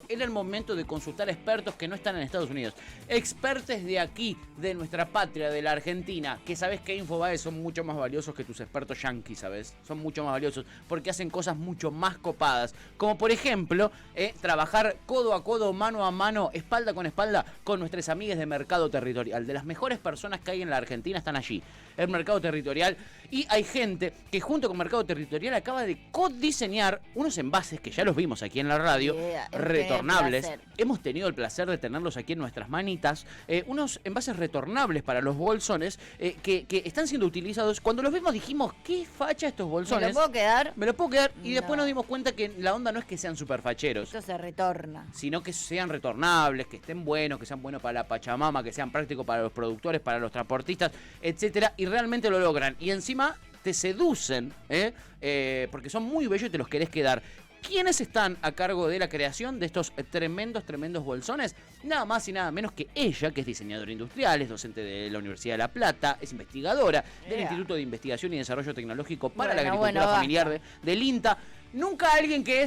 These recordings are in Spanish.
era el momento de consultar a expertos que no están en Estados Unidos. Expertos de aquí, de nuestra patria, de la Argentina, que sabes que Infobae son mucho más valiosos que tus expertos yanquis, ¿sabes? Son mucho más valiosos porque hacen cosas mucho más copadas. Como por ejemplo, trabajar codo a codo, mano a mano, espalda con nuestras amigas de Mercado Territorial. De las mejores personas que hay en la Argentina están allí. El Mercado Territorial. Y hay gente que junto con Mercado Territorial acaba de codiseñar unos envases que ya los vimos aquí en la radio, retornables. Hemos tenido el placer de tenerlos aquí en nuestras manitas. Unos envases retornables para los bolsones que están siendo utilizados. Cuando los vimos dijimos, ¿qué facha estos bolsones? ¿Me lo puedo quedar? Me lo puedo quedar. Y No. después nos dimos cuenta que la onda no es que sean super facheros. Esto se retorna. Sino que sean retornables, que estén buenos, que sean buenos para la Pachamama, que sean prácticos para los productores, para los transportistas, etcétera. Y realmente lo logran. Y encima te seducen, porque son muy bellos y te los querés quedar. ¿Quiénes están a cargo de la creación de estos tremendos bolsones? Nada más y nada menos que ella, que es diseñadora industrial, es docente de la Universidad de La Plata, es investigadora del Instituto de Investigación y Desarrollo Tecnológico para la Agricultura Familiar del INTA. Nunca alguien que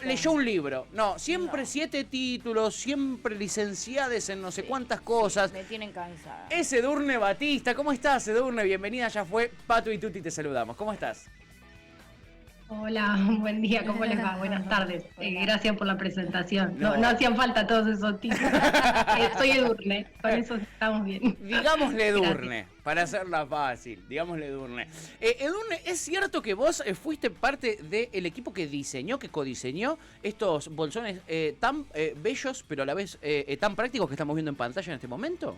leyó un libro. No, siempre 7 títulos, siempre licenciades en no sé cuántas cosas. Me tienen cansada. Es Edurne Batista. ¿Cómo estás, Edurne? Bienvenida, ya fue Pato y Tuti, te saludamos. ¿Cómo estás? Hola, buen día, ¿cómo les va? Buenas tardes. Gracias por la presentación. No hacían falta todos esos títulos. Soy Edurne, con eso estamos bien. Digámosle Edurne, para hacerla fácil. Digámosle Edurne. Edurne, ¿es cierto que vos fuiste parte del equipo que codiseñó estos bolsones tan bellos, pero a la vez tan prácticos que estamos viendo en pantalla en este momento?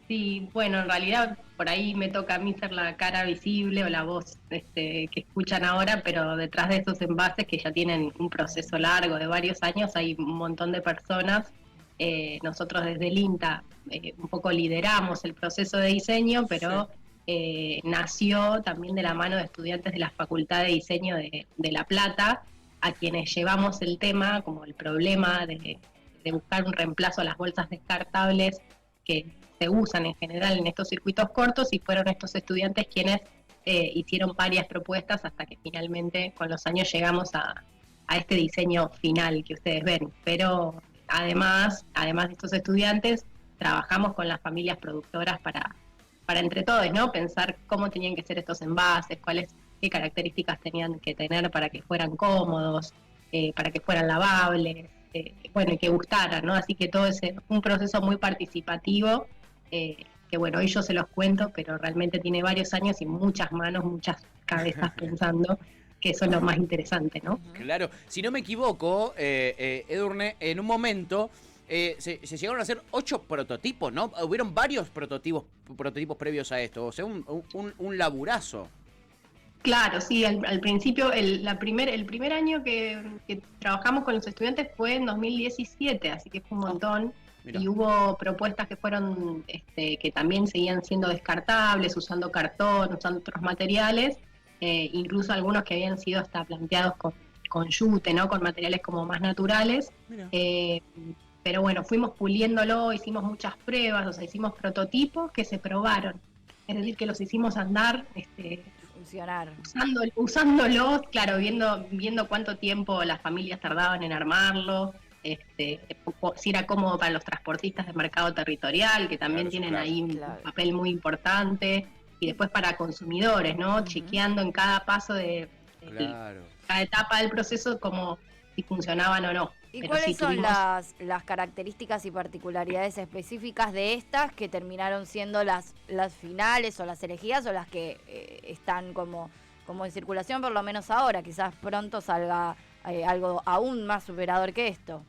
Sí, bueno, en realidad por ahí me toca a mí ser la cara visible o la voz que escuchan ahora, pero detrás de esos envases que ya tienen un proceso largo de varios años hay un montón de personas. Nosotros desde el INTA un poco lideramos el proceso de diseño, pero nació también de la mano de estudiantes de la Facultad de Diseño de La Plata, a quienes llevamos el tema como el problema de buscar un reemplazo a las bolsas descartables que se usan en general en estos circuitos cortos, y fueron estos estudiantes quienes hicieron varias propuestas hasta que finalmente con los años llegamos a este diseño final que ustedes ven. Pero además de estos estudiantes, trabajamos con las familias productoras para entre todos, ¿no? Pensar cómo tenían que ser estos envases, qué características tenían que tener para que fueran cómodos, para que fueran lavables, y que gustaran, ¿no? Así que todo es un proceso muy participativo, que bueno, hoy yo se los cuento, pero realmente tiene varios años y muchas manos, muchas cabezas pensando, que eso es lo más interesante, ¿no? Claro, si no me equivoco, Edurne, en un momento se llegaron a hacer 8 prototipos, ¿no? Hubieron varios prototipos previos a esto, o sea, un laburazo. Claro, sí, al principio, el primer año que trabajamos con los estudiantes fue en 2017, así que fue un montón. Mirá. Y hubo propuestas que fueron, que también seguían siendo descartables, usando cartón, usando otros materiales, incluso algunos que habían sido hasta planteados con yute, ¿no? Con materiales como más naturales. Pero bueno, fuimos puliéndolo, hicimos muchas pruebas, o sea, hicimos prototipos que se probaron. Es decir, que los hicimos andar, funcionar. Usándolos, claro, viendo cuánto tiempo las familias tardaban en armarlo, si era cómodo para los transportistas de Mercado Territorial, que también tienen ahí un papel muy importante, y después para consumidores, ¿no? Chequeando en cada paso de cada etapa del proceso como si funcionaban o no. ¿Y cuáles son las características y particularidades específicas de estas que terminaron siendo las finales o las elegidas, o las que están como en circulación, por lo menos ahora? Quizás pronto salga algo aún más superador que esto.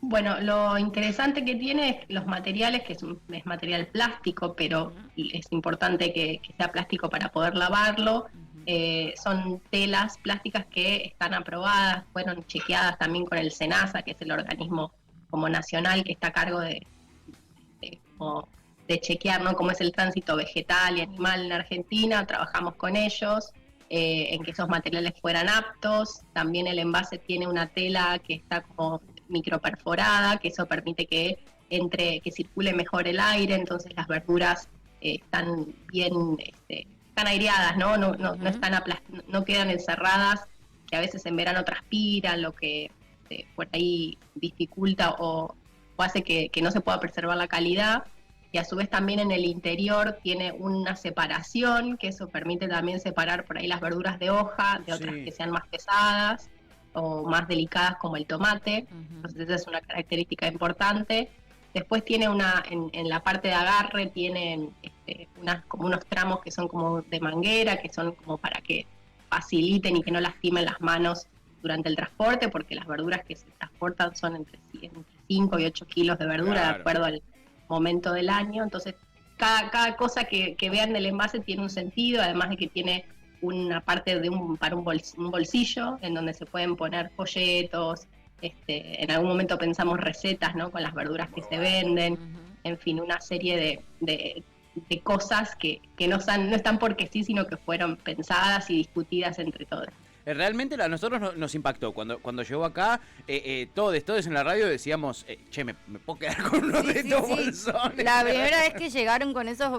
Bueno, lo interesante que tiene es los materiales, que es material plástico, pero es importante que sea plástico para poder lavarlo. Son telas plásticas que están aprobadas, fueron chequeadas también con el SENASA, que es el organismo como nacional que está a cargo de chequear, ¿no?, cómo es el tránsito vegetal y animal en Argentina. Trabajamos con ellos en que esos materiales fueran aptos. También el envase tiene una tela que está como microperforada, que eso permite que circule mejor el aire, entonces las verduras están bien están aireadas, no quedan encerradas, que a veces en verano transpiran, lo que por ahí dificulta o hace que no se pueda preservar la calidad. Y a su vez también en el interior tiene una separación, que eso permite también separar por ahí las verduras de hoja de otras que sean más pesadas o más delicadas como el tomate. Entonces esa es una característica importante. Después tiene en la parte de agarre tienen como unos tramos que son como de manguera, que son como para que faciliten y que no lastimen las manos durante el transporte, porque las verduras que se transportan son entre 5 y 8 kilos de verdura, de acuerdo al momento del año. Entonces cada cosa que vean del envase tiene un sentido, además de que tiene una parte para un bolsillo en donde se pueden poner folletos. En algún momento pensamos recetas, ¿no? Con las verduras que se venden, en fin, una serie de cosas que no están porque sí, sino que fueron pensadas y discutidas entre todos. Realmente a nosotros nos impactó. Cuando llegó acá, todos en la radio decíamos, che, ¿me puedo quedar con uno de estos bolsones? La primera vez que llegaron con esas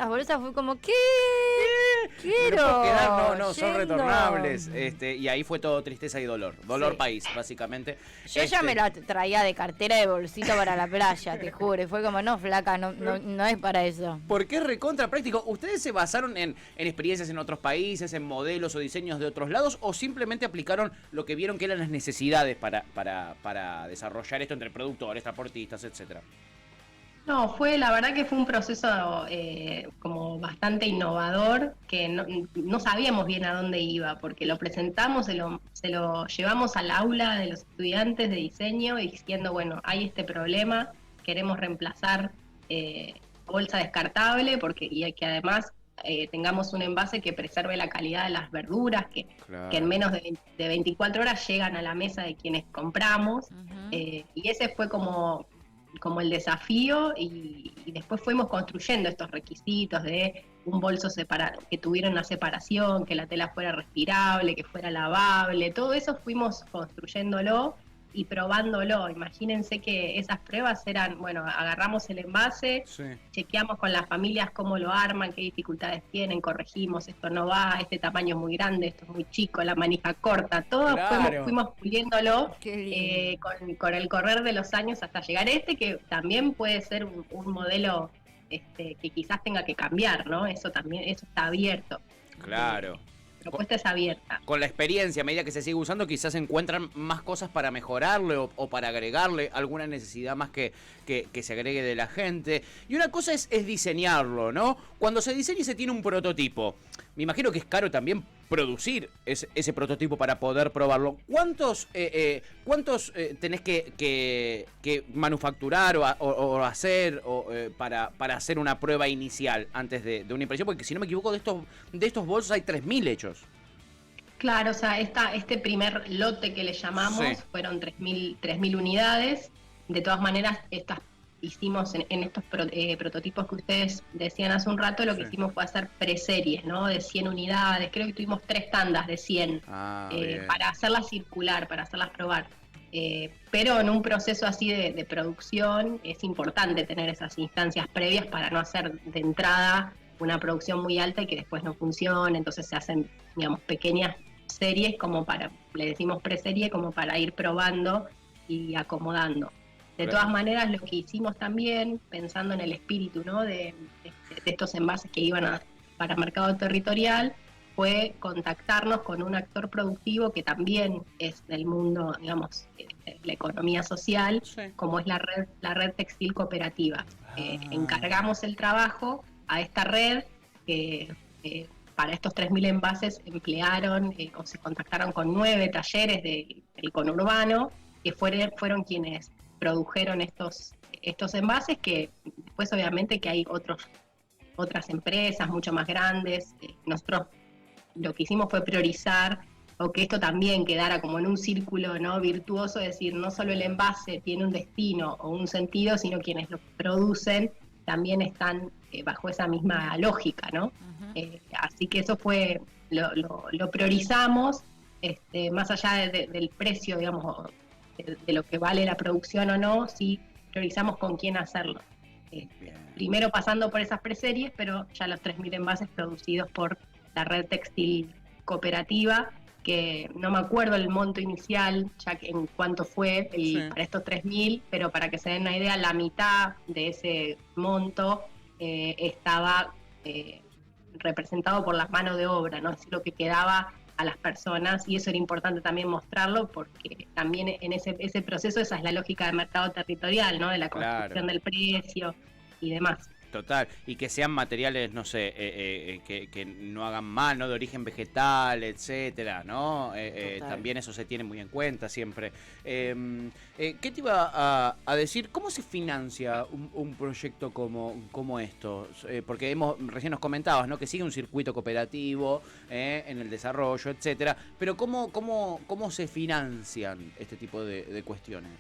bolsas fue como, ¿qué? Quiero. ¿Me puedo quedar? No, son retornables. Y ahí fue todo tristeza y dolor. Dolor país, básicamente. Yo ya me la traía de cartera de bolsito para la playa, te juro. Y fue como, no, flaca, no es para eso. Porque es recontra práctico. ¿Ustedes se basaron en experiencias en otros países, en modelos o diseños de otros lados, o simplemente aplicaron lo que vieron que eran las necesidades para desarrollar esto entre productores, transportistas, etcétera? No, la verdad que fue un proceso como bastante innovador, que no sabíamos bien a dónde iba, porque lo presentamos, se lo llevamos al aula de los estudiantes de diseño y diciendo, bueno, hay este problema, queremos reemplazar bolsa descartable, y que además tengamos un envase que preserve la calidad de las verduras, que en menos de 24 horas llegan a la mesa de quienes compramos, y ese fue como el desafío, y después fuimos construyendo estos requisitos de un bolso que tuviera una separación, que la tela fuera respirable, que fuera lavable, todo eso fuimos construyéndolo y probándolo. Imagínense que esas pruebas eran, bueno, agarramos el envase, chequeamos con las familias cómo lo arman, qué dificultades tienen, corregimos, esto no va, este tamaño es muy grande, esto es muy chico, la manija corta, todo fuimos puliéndolo con el correr de los años hasta llegar a que también puede ser un modelo que quizás tenga que cambiar, ¿no? Eso está abierto. Claro. La propuesta es abierta. Con la experiencia, a medida que se sigue usando, quizás encuentran más cosas para mejorarle o para agregarle alguna necesidad más que se agregue de la gente. Y una cosa es diseñarlo, ¿no? Cuando se diseña y se tiene un prototipo, me imagino que es caro también producir ese prototipo para poder probarlo. ¿Cuántos tenés que manufacturar o hacer para hacer una prueba inicial antes de una impresión? Porque si no me equivoco, de estos bolsos hay 3.000 hechos. Claro, o sea, este primer lote que le llamamos fueron 3.000 unidades. De todas maneras, hicimos en estos prototipos que ustedes decían hace un rato, lo que hicimos fue hacer preseries, ¿no? De 100 unidades, creo que tuvimos 3 tandas de 100 para hacerlas circular, para hacerlas probar. Pero en un proceso así de producción es importante tener esas instancias previas para no hacer de entrada una producción muy alta y que después no funcione. Entonces se hacen, digamos, pequeñas series le decimos preserie, como para ir probando y acomodando. De todas maneras, lo que hicimos también, pensando en el espíritu, ¿no? de estos envases que iban para mercado territorial, fue contactarnos con un actor productivo que también es del mundo, digamos, de la economía social, como es la red textil cooperativa. Encargamos el trabajo a esta red que para estos 3.000 envases emplearon o se contactaron con 9 talleres del conurbano, que fueron quienes produjeron estos envases, que después obviamente que hay otras empresas mucho más grandes. Nosotros lo que hicimos fue priorizar, o que esto también quedara como en un círculo, ¿no? Virtuoso, es decir, no solo el envase tiene un destino o un sentido, sino quienes lo producen también están bajo esa misma lógica, ¿no? Así que eso fue, lo priorizamos, más allá del precio, digamos, de lo que vale la producción o no, sí priorizamos con quién hacerlo. Primero pasando por esas preseries, pero ya los 3.000 envases producidos por la red textil cooperativa, que no me acuerdo el monto inicial, ya que en cuánto fue para estos 3.000, pero para que se den una idea, la mitad de ese monto estaba representado por las manos de obra, ¿no? Es decir, lo que quedaba a las personas, y eso era importante también mostrarlo, porque también en ese proceso esa es la lógica del mercado territorial, ¿no? De la construcción del precio y demás. Total, y que sean materiales, no sé, que no hagan mal, ¿no? De origen vegetal, etcétera, ¿no? También eso se tiene muy en cuenta siempre. ¿Qué te iba a decir? ¿Cómo se financia un proyecto como esto? Porque recién nos comentabas, ¿no? Que sigue un circuito cooperativo en el desarrollo, etcétera. Pero ¿cómo se financian este tipo de cuestiones?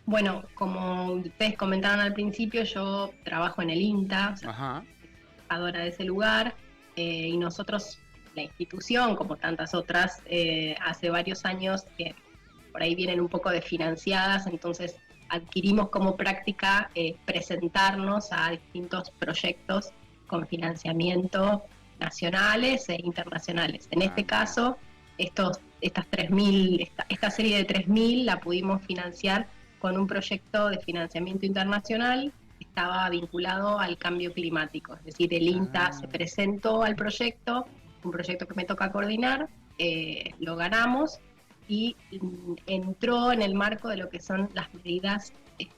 Bueno, como ustedes comentaron al principio, yo trabajo en el INTA, o sea, trabajadora de ese lugar, y nosotros, la institución, como tantas otras, hace varios años que por ahí vienen un poco desfinanciadas, entonces adquirimos como práctica presentarnos a distintos proyectos con financiamiento nacionales e internacionales. En este caso, esta serie de 3.000 la pudimos financiar con un proyecto de financiamiento internacional que estaba vinculado al cambio climático. Es decir, el INTA se presentó al proyecto, un proyecto que me toca coordinar, lo ganamos y entró en el marco de lo que son las medidas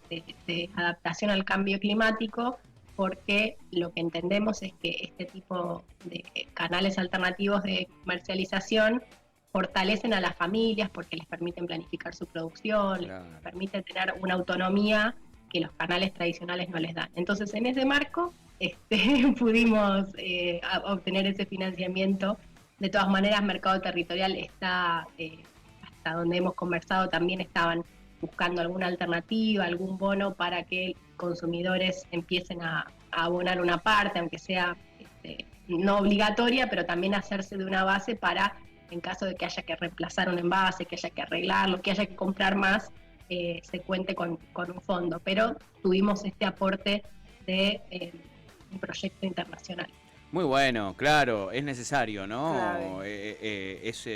de adaptación al cambio climático, porque lo que entendemos es que este tipo de canales alternativos de comercialización fortalecen a las familias porque les permiten planificar su producción, les permiten tener una autonomía que los canales tradicionales no les dan. Entonces, en ese marco pudimos obtener ese financiamiento. De todas maneras, Mercado Territorial está, hasta donde hemos conversado, también estaban buscando alguna alternativa, algún bono para que consumidores empiecen a abonar una parte, aunque sea no obligatoria, pero también hacerse de una base para, en caso de que haya que reemplazar un envase, que haya que arreglarlo, que haya que comprar más, se cuente con un fondo. Pero tuvimos este aporte de un proyecto internacional. Muy bueno, claro, es necesario, ¿no? Esa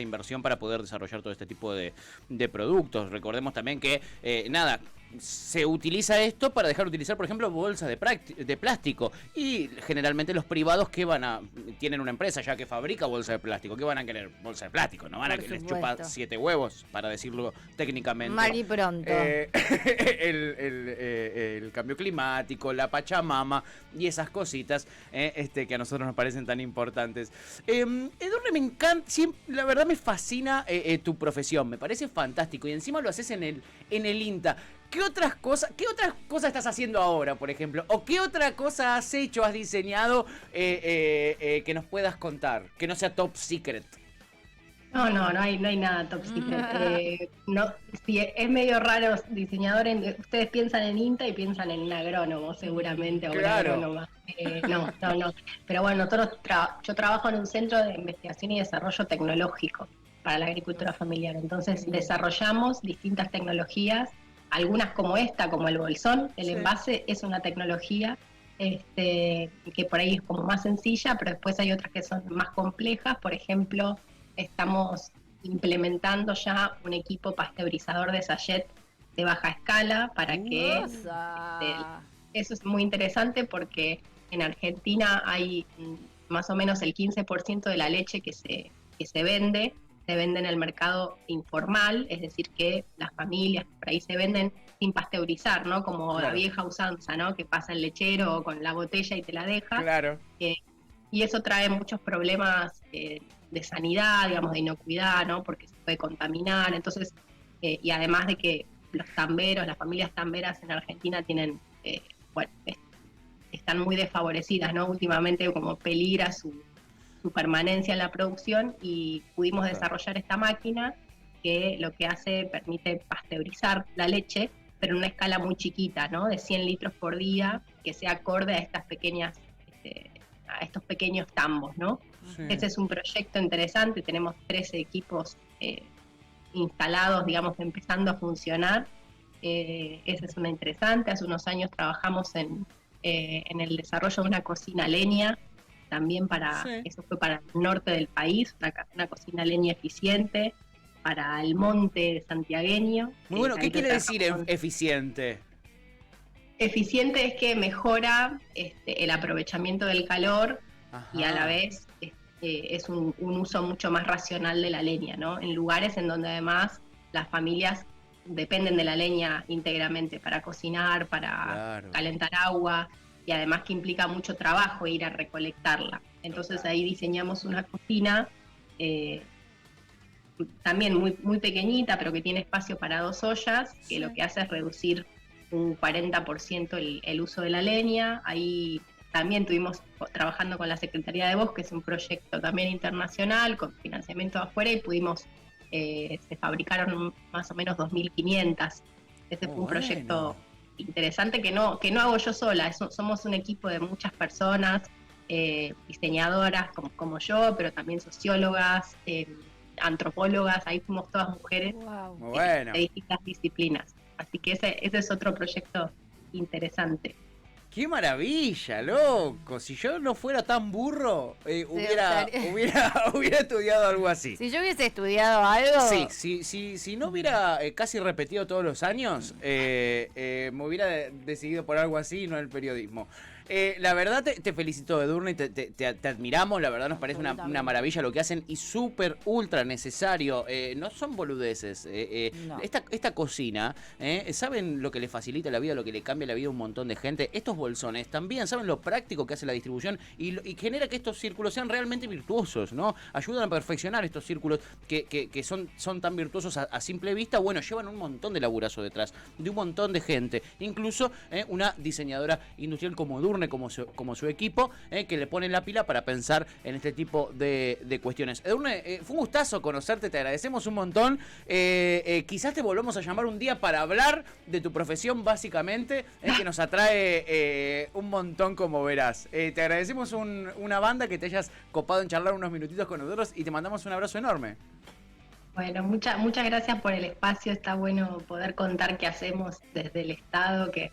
inversión para poder desarrollar todo este tipo de productos. Recordemos también que, se utiliza esto para dejar de utilizar, por ejemplo, bolsas de plástico. Y generalmente los privados que tienen una empresa ya que fabrica bolsas de plástico. ¿Qué van a querer? Bolsa de plástico. No van a que les chupa 7 huevos, para decirlo técnicamente. Mal y pronto. El cambio climático, la Pachamama y esas cositas que a nosotros nos parecen tan importantes. Edurne, me encanta, la verdad me fascina tu profesión. Me parece fantástico. Y encima lo haces en el INTA. ¿Qué otras cosas estás haciendo ahora, por ejemplo? ¿O qué otra cosa has hecho, has diseñado que nos puedas contar? Que no sea top secret. No hay nada top secret. Sí, es medio raro diseñador. Ustedes piensan en INTA y piensan en un agrónomo, seguramente, o claro. Una agrónoma. No. Pero bueno, yo trabajo en un centro de investigación y desarrollo tecnológico para la agricultura familiar. Entonces, desarrollamos distintas tecnologías. Algunas como esta, como el bolsón, el envase es una tecnología que por ahí es como más sencilla, pero después hay otras que son más complejas. Por ejemplo, estamos implementando ya un equipo pasteurizador de sachet de baja escala para que... eso es muy interesante porque en Argentina hay más o menos el 15% de la leche que se vende en el mercado informal, es decir, que las familias por ahí se venden sin pasteurizar, ¿no? Como la vieja usanza, ¿no? Que pasa el lechero con la botella y te la deja. Claro. Y eso trae muchos problemas de sanidad, digamos, de inocuidad, ¿no? Porque se puede contaminar. Entonces, y además de que los tamberos, las familias tamberas en Argentina tienen, están muy desfavorecidas, ¿no? Últimamente como peligra su permanencia en la producción, y pudimos desarrollar esta máquina que lo que permite pasteurizar la leche, pero en una escala muy chiquita, ¿no? De 100 litros por día, que sea acorde a estas pequeñas, a estos pequeños tambos, ¿no? Sí. Ese es un proyecto interesante, tenemos 13 equipos instalados, digamos, empezando a funcionar. Esa es una interesante. Hace unos años trabajamos en el desarrollo de una cocina a leña, también Sí. eso fue para el norte del país, una cocina a leña eficiente, para el monte santiagueño. Muy bueno, ¿qué Ahí quiere decir trabajamos. eficiente? Eficiente es que mejora el aprovechamiento del calor y a la Ajá. vez es un uso mucho más racional de la leña, ¿no? En lugares en donde además las familias dependen de la leña íntegramente para cocinar, para Claro. calentar agua, y además que implica mucho trabajo ir a recolectarla. Entonces Total. ahí diseñamos una cocina también muy, muy pequeñita, pero que tiene espacio para 2 ollas, que Sí. lo que hace es reducir un 40% el uso de la leña. Ahí también estuvimos trabajando con la Secretaría de Bosques, un proyecto también internacional con financiamiento de afuera, y pudimos, se fabricaron más o menos 2.500. Ese Muy fue un proyecto bueno. interesante que no hago yo sola, somos un equipo de muchas personas, diseñadoras como yo, pero también sociólogas, antropólogas, ahí fuimos todas mujeres Wow. Muy bueno. de distintas disciplinas. Así que ese es otro proyecto interesante. ¡Qué maravilla, loco! Si yo no fuera tan burro, hubiera estudiado algo así. Si yo hubiese estudiado algo. Sí, si no hubiera casi repetido todos los años, me hubiera decidido por algo así y no el periodismo. La verdad te felicito, Edurne, te admiramos, la verdad nos parece una maravilla lo que hacen y súper, ultra necesario. No son boludeces. No. Esta cocina, ¿saben lo que le facilita la vida, lo que le cambia la vida a un montón de gente? Estos bolsones también saben lo práctico que hace la distribución y genera que estos círculos sean realmente virtuosos, ¿no? Ayudan a perfeccionar estos círculos que son tan virtuosos a simple vista. Bueno, llevan un montón de laburazo detrás, de un montón de gente. Incluso una diseñadora industrial como Edurne, como su equipo, que le ponen la pila para pensar en este tipo de cuestiones. Edurne, fue un gustazo conocerte, te agradecemos un montón. Quizás te volvamos a llamar un día para hablar de tu profesión, básicamente, que nos atrae un montón, como verás. Te agradecemos una banda que te hayas copado en charlar unos minutitos con nosotros y te mandamos un abrazo enorme. Bueno, muchas gracias por el espacio. Está bueno poder contar qué hacemos desde el Estado, que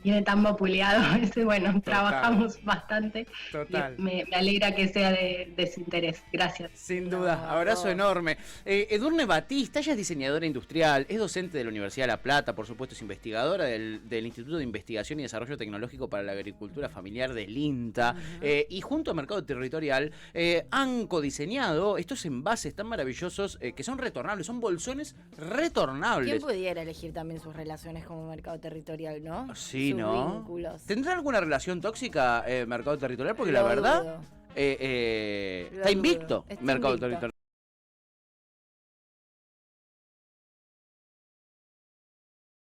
tiene tan vapuleado. Bueno, trabajamos bastante. Total. Y me alegra que sea de su interés. Gracias. Sin duda, abrazo enorme. Edurne Batista, ella es diseñadora industrial, es docente de la Universidad de La Plata, por supuesto es investigadora del Instituto de Investigación y Desarrollo Tecnológico para la Agricultura Familiar del INTA, y junto a Mercado Territorial han codiseñado estos envases tan maravillosos que son retornables, son bolsones retornables. ¿Quién pudiera elegir también sus relaciones como mercado territorial, no? Sí, Sus ¿no? vínculos. ¿Tendrá alguna relación tóxica Mercado Territorial? Porque Lo la verdad dudo. está dudo. invicto Está Mercado invicto. Territorial.